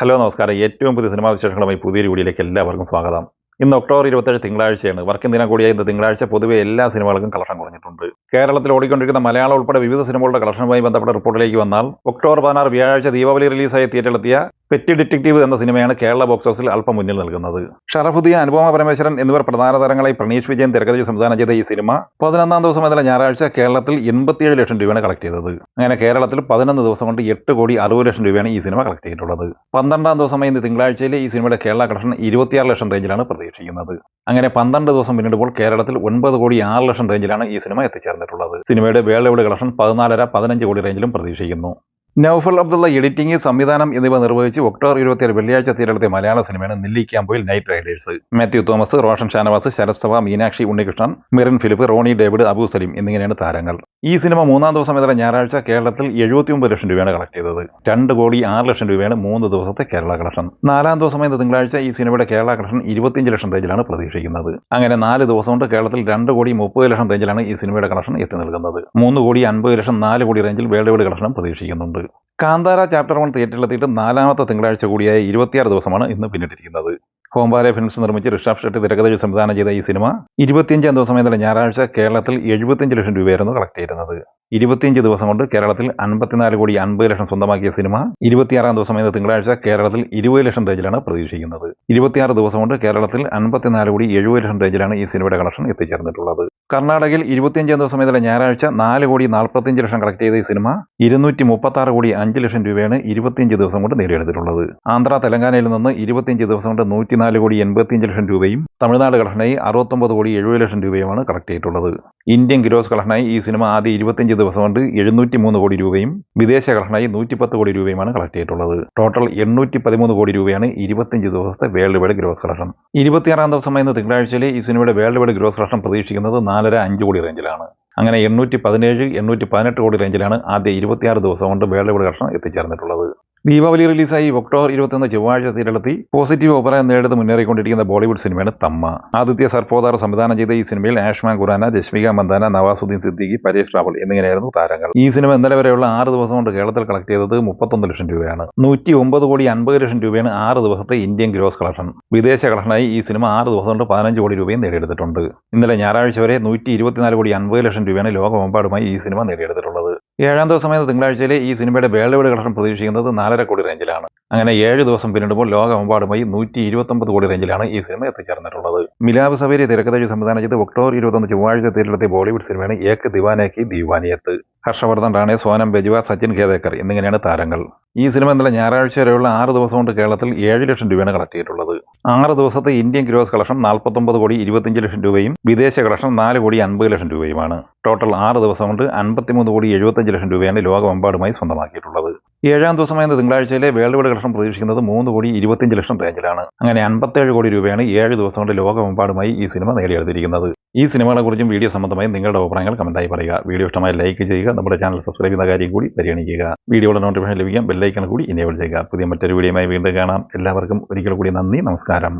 Hello നമസ്കാരം. ഏറ്റവും പുതിയ സിനിമാ വിശേഷങ്ങളുമായി പുതിയൊരു വീഡിയോയിലേക്ക് എല്ലാവർക്കും സ്വാഗതം. ഇന്ന് ഒക്ടോബർ 27 തിങ്കളാഴ്ചയാണ്. വർക്കിംഗ് ദിനം കൂടിയ ഇന്ന് തിങ്കളാഴ്ച പൊതുവെ എല്ലാ സിനിമകൾക്കും കളക്ഷൻ കുറഞ്ഞിട്ടുണ്ട്. കേരളത്തിൽ ഓടിക്കൊണ്ടിരിക്കുന്ന മലയാളം ഉൾപ്പെടെ വിവിധ സിനിമകളുടെ കളക്ഷനുമായി ബന്ധപ്പെട്ട റിപ്പോർട്ടിലേക്ക് വന്നാൽ ഒക്ടോബർ 16 വ്യാഴാഴ്ച ദീപാവലി റിലീസായ തിയേറ്ററിലെത്തിയ പെറ്റി ഡിറ്റക്റ്റീവ് എന്ന സിനിമയാണ് കേരള ബോക്സ് ഓഫീസിൽ അല്പം മുന്നിൽ നൽകുന്നത്. ഷറഫുദ്ദീൻ, അനുപമ പരമേശ്വരൻ എന്നിവർ പ്രധാന താരങ്ങളായി പ്രണീഷ് വിജയൻ തിരക്കഥയിൽ സംവിധാനം ചെയ്ത ഈ സിനിമ 11ാം ദിവസം ഇന്നലെ ഞായറാഴ്ച കേരളത്തിൽ 87 ലക്ഷം രൂപയാണ് കളക്ട് ചെയ്തത്. അങ്ങനെ കേരളത്തിൽ 11 ദിവസം കൊണ്ട് 8 കോടി 60 ലക്ഷം രൂപയാണ് ഈ സിനിമ കളക്ട് ചെയ്തിട്ടുള്ളത്. 12ാം ദിവസമായി ഇന്ന് തിങ്കളാഴ്ചയിലെ ഈ സിനിമയുടെ കേരള കളക്ഷൻ 26 ലക്ഷം റേഞ്ചിലാണ് പ്രതീക്ഷിക്കുന്നത്. അങ്ങനെ 12 ദിവസം പിന്നിടുമ്പോൾ കേരളത്തിൽ 9 കോടി 6 ലക്ഷം റേഞ്ചിലാണ് ഈ സിനിമ എത്തിച്ചേർന്നിട്ടുള്ളത്. സിനിമയുടെ വേൾഡ് വൈഡ് കളക്ഷൻ 14.5-15 കോടി റേഞ്ചിലും പ്രതീക്ഷിക്കുന്നു. നൗഫൽ അബ്ദുള്ള എഡിറ്റിംഗ്, സംവിധാനം എന്നിവ നിർവഹിച്ച് ഒക്ടോബർ 27 വെള്ളിയാഴ്ച തിയേറ്ററിലെത്തിയ മലയാള സിനിമയാണ് Nellikkampoyil night riders. Mathew Thomas, Roshan Shanavas, Sarath Sabha, Meenakshi Unnikrishnan, Mirin Philip, Roni David, Abu Saleem എന്നിങ്ങനെയാണ് താരങ്ങൾ. ഈ സിനിമ 3ാം ദിവസം ഇന്നലെ ഞായറാഴ്ച കേരളത്തിൽ 79 ലക്ഷം രൂപയാണ് കളക്ട് ചെയ്തത്. 2 കോടി 6 ലക്ഷം രൂപയാണ് 3 ദിവസത്തെ കേരള കളക്ഷൻ. 4ാം ദിവസം ഇന്ന് തിങ്കളാഴ്ച ഈ സിനിമയുടെ കേരള കളക്ഷൻ 25 ലക്ഷം റേഞ്ചിലാണ് പ്രതീക്ഷിക്കുന്നത്. അങ്ങനെ 4 ദിവസം കൊണ്ട് കേരളത്തിൽ 2 കോടി 30 ലക്ഷം റേഞ്ചിലാണ് ഈ സിനിമയുടെ കളക്ഷൻ എത്തി നൽകുന്നത്. 3 കോടി 50 ലക്ഷം 4 കോടി റേഞ്ചിൽ വേൾഡ് വൈഡ് കളക്ഷനും പ്രതീക്ഷിക്കുന്നുണ്ട്. കാന്താര ചാപ്റ്റർ 1 തിയേറ്ററിലെത്തിയിട്ട് 4ാമത്തെ തിങ്കളാഴ്ച കൂടിയായ 26 ദിവസമാണ് ഇന്ന് പിന്നിട്ടിരിക്കുന്നത്. ഹോംബാലെ ഫിലിംസ് നിർമ്മിച്ച് ഋഷഭ് ഷെട്ടി തിരക്കഥയിൽ സംവിധാനം ചെയ്ത ഈ സിനിമ 25ാം ദിവസം ഇന്നലെ ഞായറാഴ്ച കേരളത്തിൽ 75 ലക്ഷം രൂപയായിരുന്നു കളക്ട് ചെയ്യുന്നത്. 25 ദിവസം കൊണ്ട് കേരളത്തിൽ 54 കോടി 50 ലക്ഷം സ്വന്തമാക്കിയ സിനിമ 26ാം ദിവസം ഇന്ന് തിങ്കളാഴ്ച കേരളത്തിൽ 20 ലക്ഷം റേഞ്ചിലാണ് പ്രതീക്ഷിക്കുന്നത്. 26 ദിവസം കൊണ്ട് കേരളത്തിൽ 54 കോടി 70 ലക്ഷം റേഞ്ചിലാണ് ഈ സിനിമയുടെ കളക്ഷൻ എത്തിച്ചേർന്നിട്ടുള്ളത്. കർണാടകയിൽ 25ാം ദിവസം ഇന്നലെ ഞായറാഴ്ച 4 കോടി 45 ലക്ഷം കളക്ട് ചെയ്ത ഈ സിനിമ 236 കോടി 5 ലക്ഷം രൂപയാണ് 25 ദിവസം കൊണ്ട് നേടിയെടുത്തിട്ടുള്ളത്. ആന്ധ്ര, തെലങ്കാനയിൽ നിന്ന് 25 ദിവസം കൊണ്ട് 104 കോടി 85 ലക്ഷം രൂപയും തമിഴ്നാട് കളക്ഷനായി 69 കോടി 70 ലക്ഷം രൂപയുമാണ് കളക്ട് ചെയ്തിട്ടുള്ളത്. ഇന്ത്യൻ ഗ്രോസ് കളക്ഷനായി ഈ സിനിമ ആദ്യ 25 ദിവസം കൊണ്ട് 703 കോടി രൂപയും വിദേശ കളക്ഷനായി 110 കോടി രൂപയുമാണ് കളക്ട് ചെയ്തിട്ടുള്ളത്. ടോട്ടൽ 813 കോടി രൂപയാണ് 25 ദിവസത്തെ വേൾഡ് വൈഡ് ഗ്രോസ് കളക്ഷൻ. 26ാം ദിവസമായി ഇന്ന് തിങ്കളാഴ്ചയിലെ ഈ സിനിമയുടെ വേൾഡ് വൈഡ് ഗ്രോസ് കളക്ഷൻ പ്രതീക്ഷിക്കുന്നത് 4.5 കോടി റേഞ്ചിലാണ്. അങ്ങനെ 817-818 കോടി റേഞ്ചിലാണ് ആദ്യ 26 ദിവസം കൊണ്ട് വേൾഡ് വൈഡ് കളക്ഷൻ എത്തിച്ചേർന്നിട്ടുള്ളത്. ദീപാവലി റിലീസായി ഒക്ടോബർ 21 ചൊവ്വാഴ്ച തിയേറ്ററിലെത്തി പോസിറ്റീവ് അഭിപ്രായം നേടിയത് മുന്നേറിക്കൊണ്ടിരിക്കുന്ന ബോളിവുഡ് സിനിമയാണ് തമ്മ. ആദിത്യ സർപോദാർ സംവിധാനം ചെയ്ത ഈ സിനിമയിൽ ആഷ്മാൻ ഖുറാന, ജസ്മിക മന്ദാന, നവാസുദ്ദീൻ സിദ്ദീഖി, പരേഷ് റാവൽ എന്നിങ്ങനെയായിരുന്നു താരങ്ങൾ. ഈ സിനിമ ഇന്നലെ വരെയുള്ള 6 ദിവസം കൊണ്ട് കേരളത്തിൽ കളക്ട് ചെയ്തത് 31 ലക്ഷം രൂപയാണ്. 109 കോടി 50 ലക്ഷം രൂപയാണ് 6 ദിവസത്തെ ഇന്ത്യൻ ഗ്രോസ് കളക്ഷൻ. വിദേശ കളക്ഷനായി ഈ സിനിമ 6 ദിവസം കൊണ്ട് 15 കോടി രൂപയും നേടിയെടുത്തിട്ടുണ്ട്. ഇന്നലെ ഞായറാഴ്ച വരെ 124 കോടി 50 ലക്ഷം രൂപയാണ് ലോകമെമ്പാടുമായി ഈ സിനിമ നേടിയെടുത്തിട്ടുള്ളത്. 7ാം ദിവസമായ തിങ്കളാഴ്ചയിലെ ഈ സിനിമയുടെ വേൾഡ് വൈഡ് കളക്ഷൻ പ്രതീക്ഷിക്കുന്നത് 4.5 കോടി റേഞ്ചിലാണ്. അങ്ങനെ 7 ദിവസം പിന്നിടുമ്പോൾ ലോകമെമ്പാടുമായി 129 കോടി റേഞ്ചിലാണ് ഈ സിനിമ എത്തിച്ചേർന്നിട്ടുള്ളത്. മിലാബ് സവേരി തിരക്കഥയിൽ സംവിധാനം ചെയ്ത് ഒക്ടോബർ 21 ചൊവ്വാഴ്ച തിയേറ്ററിലെത്തിയ ബോളിവുഡ് സിനിമയാണ് ഏക് ദിവാനെ കി ദീവാനിയത്ത്. ഹർഷവർദ്ധൻ റാണെ, സോനം ബെജ്വ, സച്ചിൻ ഖേദേക്കർ എന്നിങ്ങനെയാണ് താരങ്ങൾ. ഈ സിനിമ ഇന്നലെ ഞായറാഴ്ച വരെയുള്ള 6 ദിവസം കൊണ്ട് കേരളത്തിൽ 7 ലക്ഷം രൂപയാണ് കളക്ട് ചെയ്തിട്ടുള്ളത്. 6 ദിവസത്തെ ഇന്ത്യൻ ഗ്രോസ് കളക്ഷൻ 49 കോടി 25 ലക്ഷം രൂപയും വിദേശ കളക്ഷൻ 4 കോടി 50 ലക്ഷം രൂപയുമാണ്. ടോട്ടൽ 6 ദിവസം കൊണ്ട് 53 കോടി 75 ലക്ഷം രൂപയാണ് ലോകമെമ്പാടുമായി സ്വന്തമാക്കിയിട്ടുള്ളത്. 7ാം ദിവസമായ തിങ്കളാഴ്ചയിലെ വേൾഡ് വൈഡ് കളക്ഷൻ പ്രതീക്ഷിക്കുന്നത് 3 കോടി 25 ലക്ഷം റേഞ്ചിലാണ്. അങ്ങനെ 57 കോടി രൂപയാണ് 7 ദിവസം കൊണ്ട് ലോകമെമ്പാടുമായി ഈ സിനിമ നേടിയെടുത്തിരിക്കുന്നത്. ഈ സിനിമകളെക്കുറിച്ചും വീഡിയോ സംബന്ധമായി നിങ്ങളുടെ അഭിപ്രായങ്ങൾ കമന്റായി പറയുക. വീഡിയോ ഇഷ്ടമായി ലൈക്ക് ചെയ്യുക. നമ്മുടെ ചാനൽ സബ്സ്ക്രൈബ് ചെയ്യുന്ന കാര്യം കൂടി പരിഗണിക്കുക. വീഡിയോയുടെ നോട്ടിഫിക്കേഷൻ ലഭിക്കാൻ ബെല്ലൈക്കൺ കൂടി എനേബിൾ ചെയ്യുക. പുതിയ മറ്റൊരു വീഡിയോയുമായി വീണ്ടും കാണാം. എല്ലാവർക്കും ഒരിക്കൽ കൂടി നന്ദി, നമസ്കാരം.